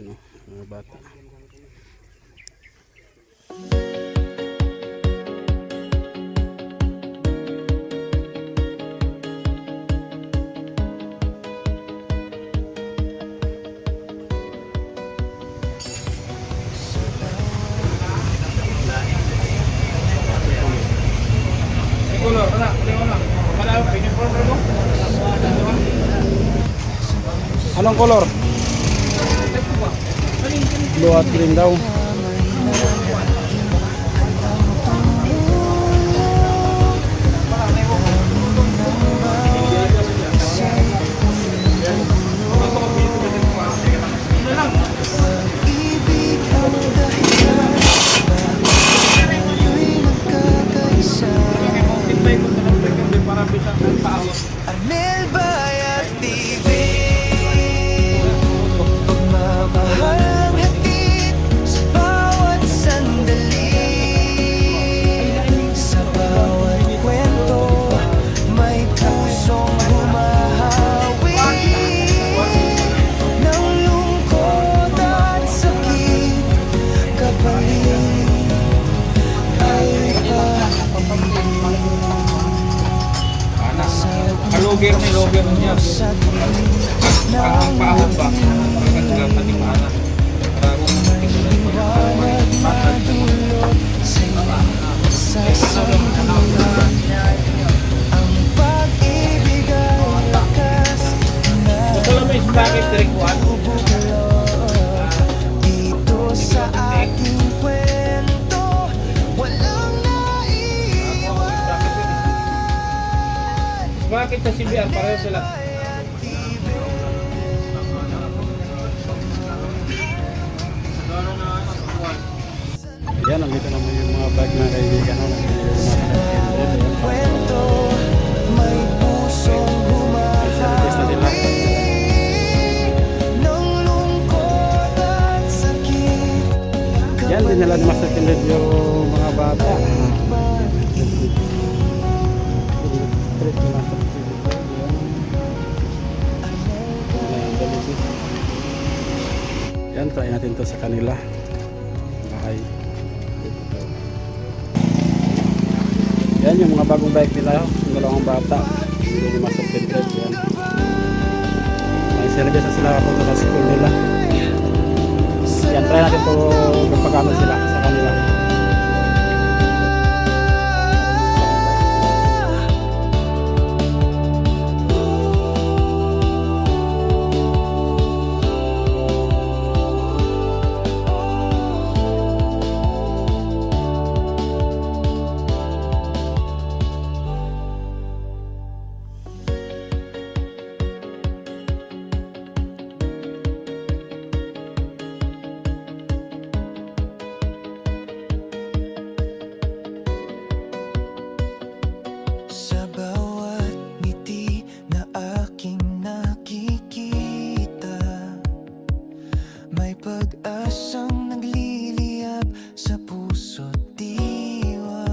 no, mga bata. Anong color? Blue at green daw. Arnel Bayat TV, pagmamahal ang hatid sa bawat sandali, sa bawat kwento may pusong humahawi ng lungkot at sakit, kapalit ay Loger may loger niya. Ang paahon ba? Ang sila pating paana. Para kung makikisunan mo yung ang pag-ibig ay lakas na ito lang may bakit direkuan. dito sa ating kwento, walang naiwan. Bakit sa CBR pareho sila? Yan, nandito naman yung mga bike na kaibigan no, Kwento may pusong humahawi ng lungkot at sakit. yan din nila ni Master Kindred yung mga bata. Yan, try natin to sa kanila. Bahay. Yan yung mga bagong bike nila, yung dalawang bata. Hindi ni Master Kindred. Yan. May service na sila kapunta sa school nila. Yan, try natin to magpagano sila sa kanila. Sa bawat ngiti na aking nakikita, may pag-asang nagliliyab sa puso't diwa.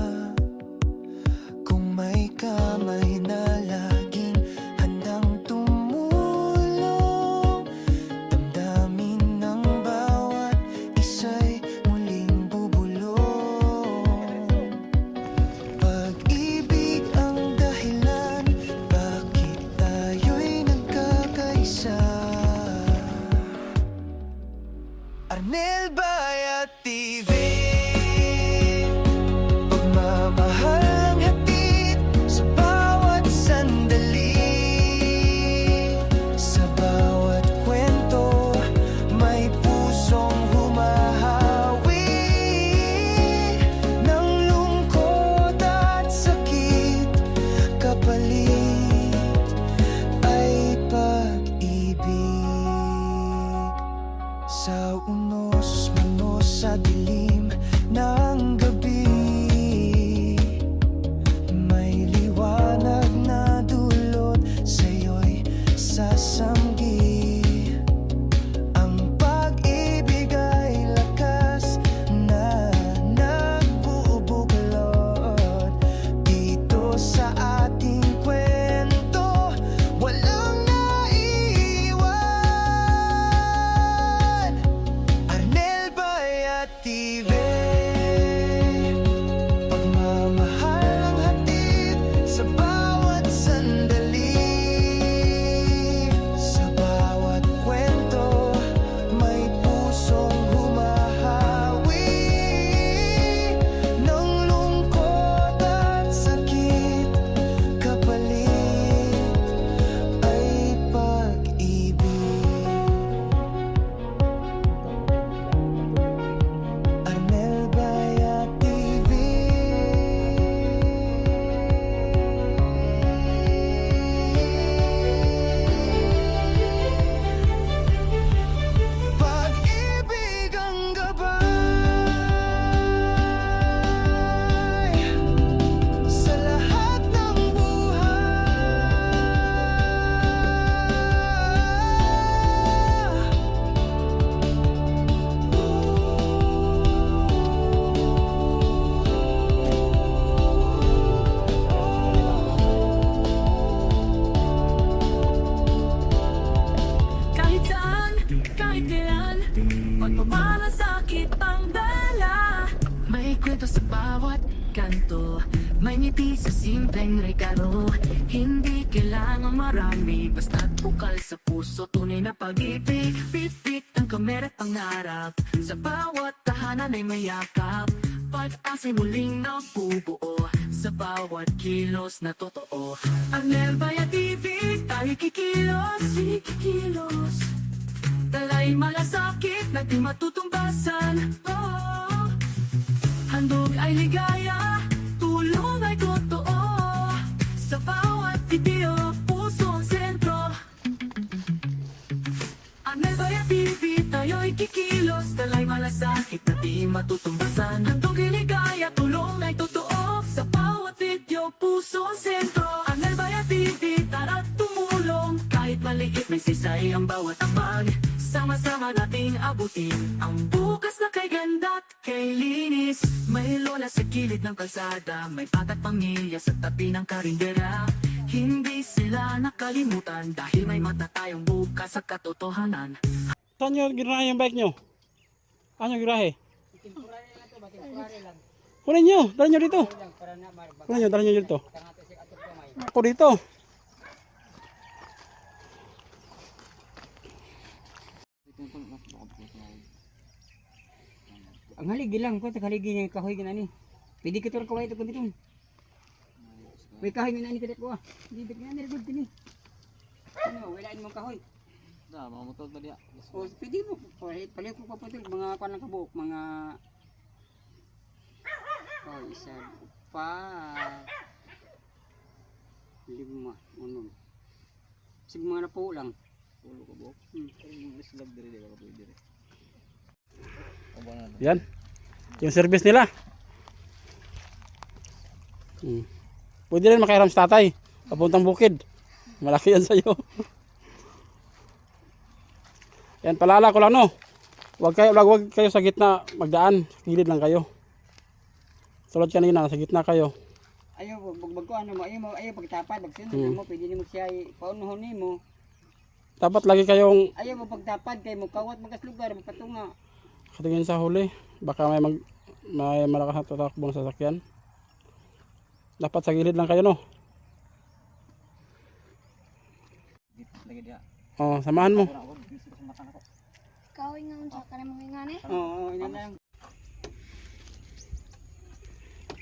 Kung may kamay na laging handang tumulong, damdamin ng bawat isa'y muling bubulong. Pag-ibig ang dahilan bakit tayo'y nagkakaisa. Arnel Bayat TV, pagmamahal ang hatid sa bawat sandali, sa bawat kwento may pusong humahawi ng lungkot at sakit, kapalit ay pag-ibig. Sa unos-manos sa dilim ng gabi, may liwanag na dulot sa'yo'y sasamgi. Ang pag-ibig ay lakas na nagbubuklod dito sa ating kwento, walang naiwan. kanto. May ngiti sa simpleng regalo. Hindi kailangan marami, basta't bukal sa puso. Tunay na pag-ibig, bit-bit ang kamera at pangarap. Sa bawat tahanan ay mayakap, pag-asa'y muling nabubuo. Sa bawat kilos na totoo. Arnel Baya TV, tayo kikilos, kikilos. Talay malasakit na di matutumbasan. Oh, handog ay ligaya, tulong ay totoo. Sa bawat video, puso ang sentro. Arnel Baya TV, tayo'y kikilos. Talay malasakit na di matutumbasan. Handog ay ligaya, tulong ay totoo. Sa bawat video, puso ang sentro. Arnel Baya TV, tara't tumulong. Kahit maliit may sisay ang bawat apag. Sama-sama nating abutin ang bukas na kay ganda at kay linis. May lola sa gilid ng kalsada, may patat pamilya sa tabi ng karindera. Hindi sila nakalimutan dahil may mata tayong bukas sa katotohanan. Saan nyo girahe yung bike nyo? Ano yung girahe? Temporary lang to ba? Temporary lang. Kunin nyo, dali nyo dito. Lang para na marbag. Kunin nyo, dali nyo dito. Tangato si atok kamay. Ako dito. Ang haligi lang ko tag haligi niya kahoy ganani. Pwede ka tur kaway to kun dito. May kahoy nga ni kadit ko ah. Di bit nga ni good kini. Ano, wala mo kahoy. Da, mamutol ba diya? O pwede mo palit ko paputul mga kuan lang kabuk, mga oh, isa pa 5 unom. Sig mga napo lang. Ulo ko buhok. Yung islag diri ka pwede diri. Yan. Yung service nila. Pwede rin makiram sa tatay. Papuntang bukid. Malaki yan sa'yo. Yan, palala ko lang no. Wag kayo sa gitna magdaan. Gilid lang kayo. Tulad kanina, sa gitna kayo. Ayaw, bagbag ko ano mo, ayaw pagtapad, magsunod mo, pwede nimo siya paunuhon nimo. Dapat lagi kayong Ayaw mo pagtapad kay mo kawat magas lugar mapatunga. katingin sa huli. Baka may malakas na tatakbo ng sasakyan. Dapat sa gilid lang kayo no. Lagi diya. Oh, samahan mo. Kawin nga unsa ka na mga ingani? Oo, ina lang.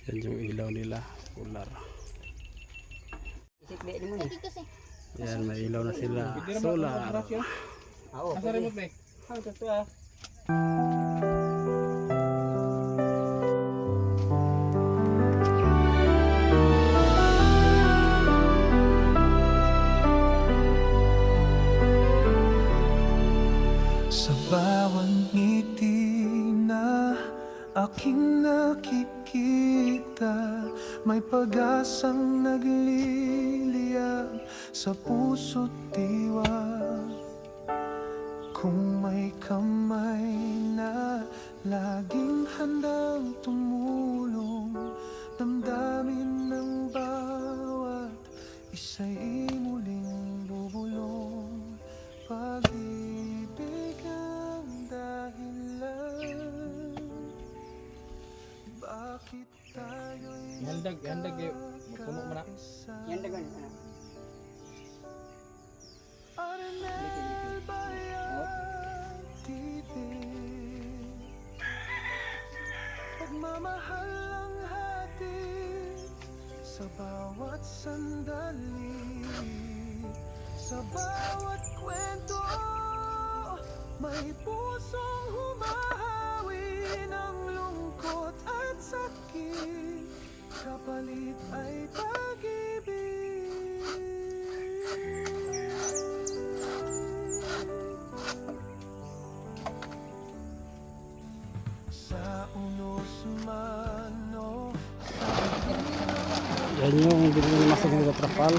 Yan yung ilaw nila. Solar. Isik be mo ni. Dito si. Yan, may ilaw na sila. Solar. Oo. Asa remote ba? Ah, to ah. Sa bawat ngiti na aking nakikita, may pag-asang nagliliyab sa puso't diwa. Kung may kamay na laging handang tumulong, damdamin ng bawat isa'y muling bubulong. Pag-ibig ang dahilan, bakit tayo'y Handag kayo. Mapuno mo na. Yan dagan. Arnel Baya TV. Pagmamahal ang hatid sa bawat sandali, sa bawat kwento. May pusong humahawi ng lungkot at sakit, kapalit ay pag-ibig. Sa unos man o Yan yung masagin na trapal.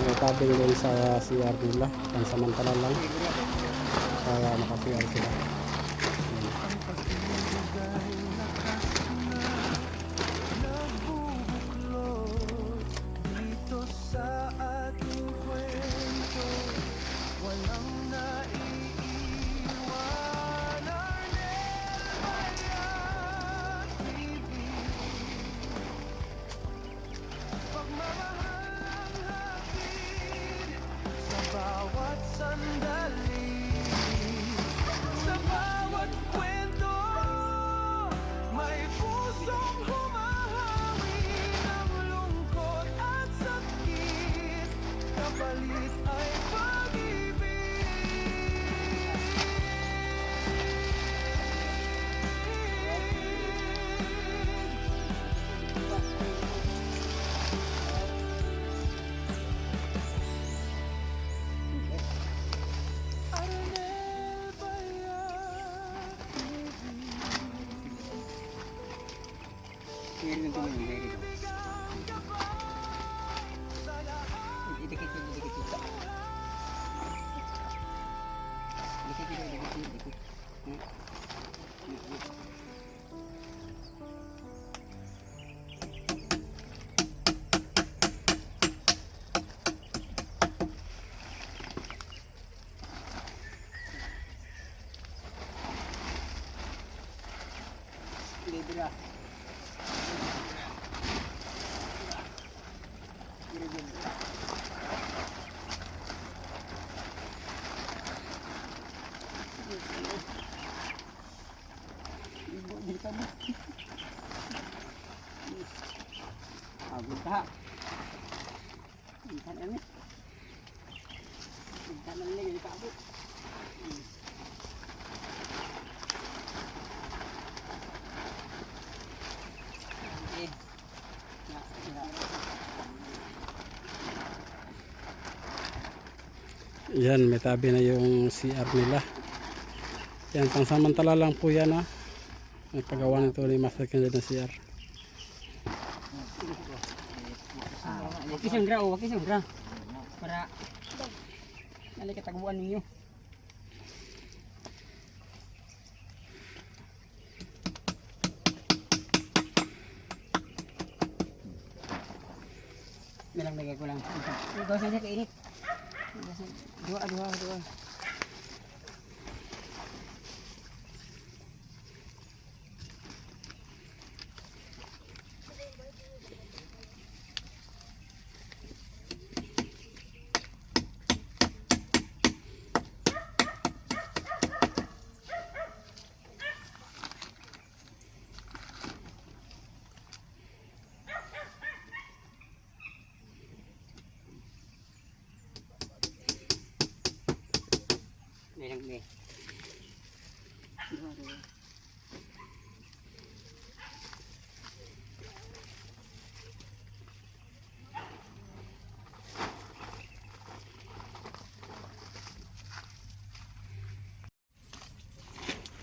Itabi nila sa CR nila. Pansamantala lang. Para naka-CR sila. nagbubuklod dito sa ating kwento, walang naiiwan. Arnel Baya TV. Meron din yung very dito. Idikit yun, idikit yun. Idikit yun, idikit yun, idikit. Libra. Abot ka. Minsan ano? Minsan ano lang yung kaabot. Okay. Yan, may tabi na yung CR nila. Yan, pangsamantala lang po yan ha. May pagawa nito ni Master Kennedy ng CR. Wakis yung dra, wakis yung dra. Para nalay kataguan ninyo. Melang lagay ko lang. Ikaw sa niya kainit. Dua. Melang lagay. Dua.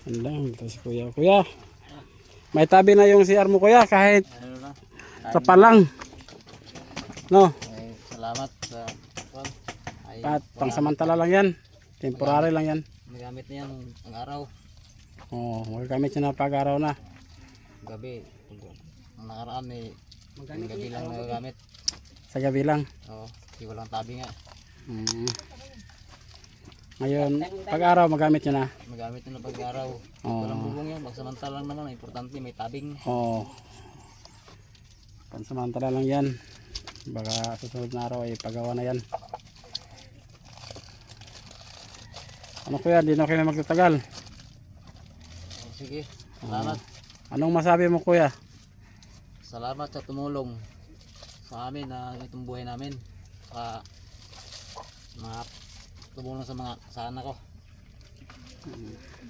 Yan lang, ito si Kuya. Kuya, may tabi na yung CR mo Kuya kahit Ano na? trapa lang. No, Ay, salamat sa ay, at pangsamantala lang yan. Temporary lang yan. magamit niyan ang araw, Oh, magagamit niya na pag-araw na. gabi. Ang nakaraan eh, ang gabi lang nagagamit. Sa gabi lang. Oo, hindi walang tabi nga. Mm. Ngayon, pag-araw magamit niya na. Magamit nyo na pag-araw. Oo. Walang bubong yan, magsamantala lang naman. Importante may tabing. Oh. Pansamantala lang yan. Baka susunod na araw ay pagawa na yan. Ano Kuya, hindi na kayo magtatagal. Sige, salamat. Anong masabi mo Kuya? Salamat sa tumulong sa amin na itong buhay namin. Sa mga tumulong sa mga kasana ko.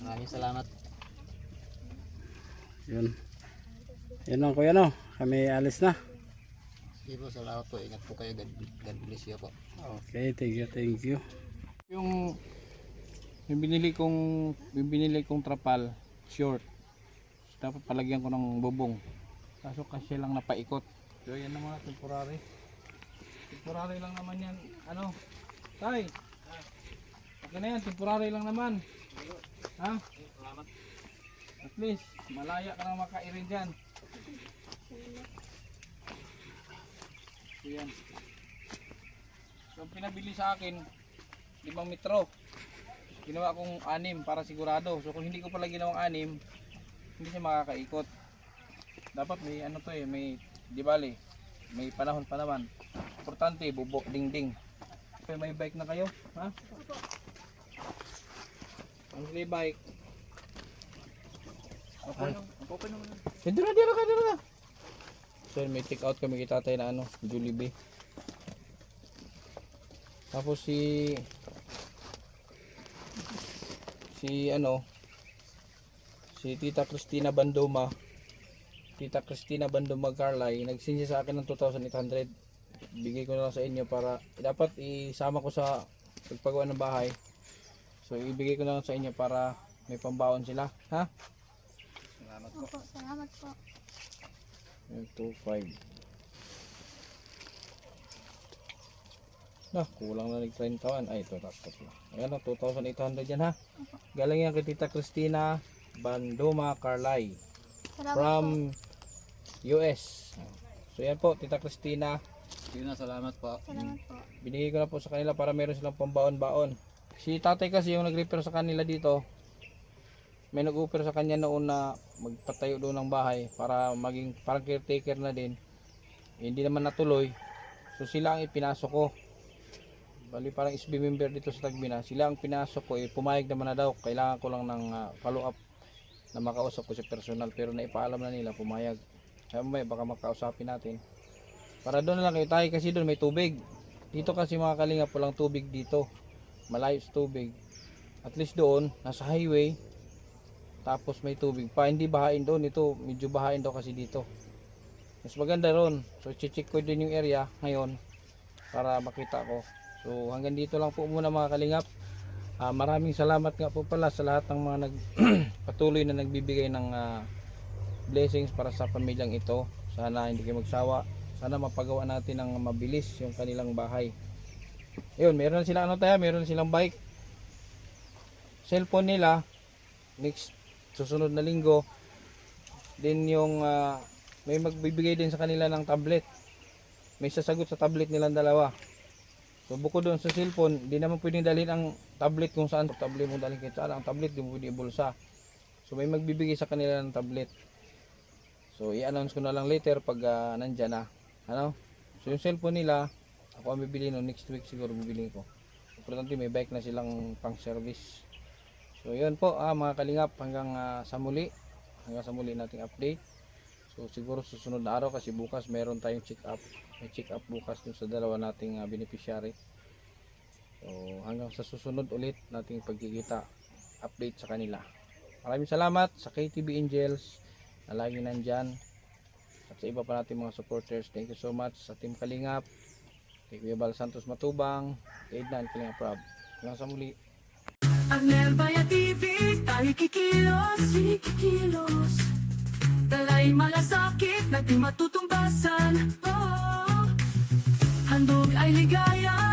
Maraming salamat. Yun. Yun lang Kuya no. Kami alis na. Sige po, salamat po. Ingat po kayo. God bless you po. Okay, thank you. Yung binili kong trapal short, dapat palagyan ko ng bubong, kaso kasi lang napaikot. So yan naman, temporary lang naman yan. Ano tay, okay na yan, temporary lang naman ha. At least malaya ka na makairin dyan. So yan, so pinabili sa akin 5 metro, ginawa kong 6 para sigurado. So kung hindi ko pala ginawang 6, hindi siya makakaikot. Dapat may ano to eh, may di bali, may panahon pa naman. Importante bubok dingding. Okay, may bike na kayo, ha? Ang may bike. Okay naman. Dito na. So may take out kami kita tayo na ano, Jollibee. Tapos si Tita Cristina Bandoma Carlay, nagsinsi sa akin ng 2,800. Bigay ko na lang sa inyo para dapat isama ko sa pagpagawa ng bahay. So ibigay ko na lang sa inyo para may pambaon sila, ha? Salamat po. Opo, salamat po. Yung 2.5. Nah, kulang na ng 30. Ay, ito laptop na. Ayan o, 2,800 yan ha. Galing yan kay Tita Christina Bandoma Carlay from US. So yan po, Tita Christina. Salamat po. Binigay ko na po sa kanila para meron silang pambaon-baon. Si tatay kasi yung nag-repair sa kanila dito. May nag-offer sa kanya noon na magpatayo doon ng bahay para maging parang caretaker na din. Hindi naman natuloy. So sila ang ipinasok ko. Bali parang SB member dito sa Tagbina. Sila ang pinasok ko. Pumayag naman na daw. Kailangan ko lang ng follow up na makausap ko sa personal. Pero naipaalam na nila pumayag. Kaya may baka makausapin natin. Para doon na lang kayo tayo kasi doon may tubig. Dito kasi mga kalingap walang tubig dito. Malayo sa tubig. At least doon nasa highway. Tapos may tubig pa. Hindi bahain doon. Ito medyo bahain daw kasi dito. Mas maganda ron. So check ko din yung area ngayon. Para makita ko. So hanggang dito lang po muna mga kalingap. Maraming salamat nga po pala sa lahat ng mga patuloy na nagbibigay ng blessings para sa pamilyang ito. Sana hindi kayo magsawa. Sana mapagawa natin ng mabilis yung kanilang bahay. Ayun, meron na sila meron na silang bike. Cellphone nila next susunod na linggo. Din yung may magbibigay din sa kanila ng tablet. May sasagot sa tablet nilang dalawa. So bukod doon sa cellphone, di naman pwedeng dalhin ang tablet kung saan. Tablet mo dalhin kahit saan. Ang tablet di mo pwedeng ibulsa. So may magbibigay sa kanila ng tablet. So i-announce ko na lang later pag nandyan na. Ano? So yung cellphone nila, ako ang bibili no next week siguro bibili ko. Importante may bike na silang pang service. So yun po mga kalingap hanggang sa muli. Hanggang sa muli nating update. So siguro susunod na araw kasi bukas meron tayong check up. May check up bukas dun sa dalawa nating beneficiary. So hanggang sa susunod ulit nating pagkikita, update sa kanila. Maraming salamat sa KTB Angels na lagi nandyan. At sa iba pa nating mga supporters. Thank you so much sa Team Kalingap. Kay Kuya Bal Santos Matubang. Kay Ednan Kalingap Rob. Hanggang sa muli. Ang Nerbaya TV, tayo kikilos. Talay malasakit, natin matutumbasan. Handog ay ligaya.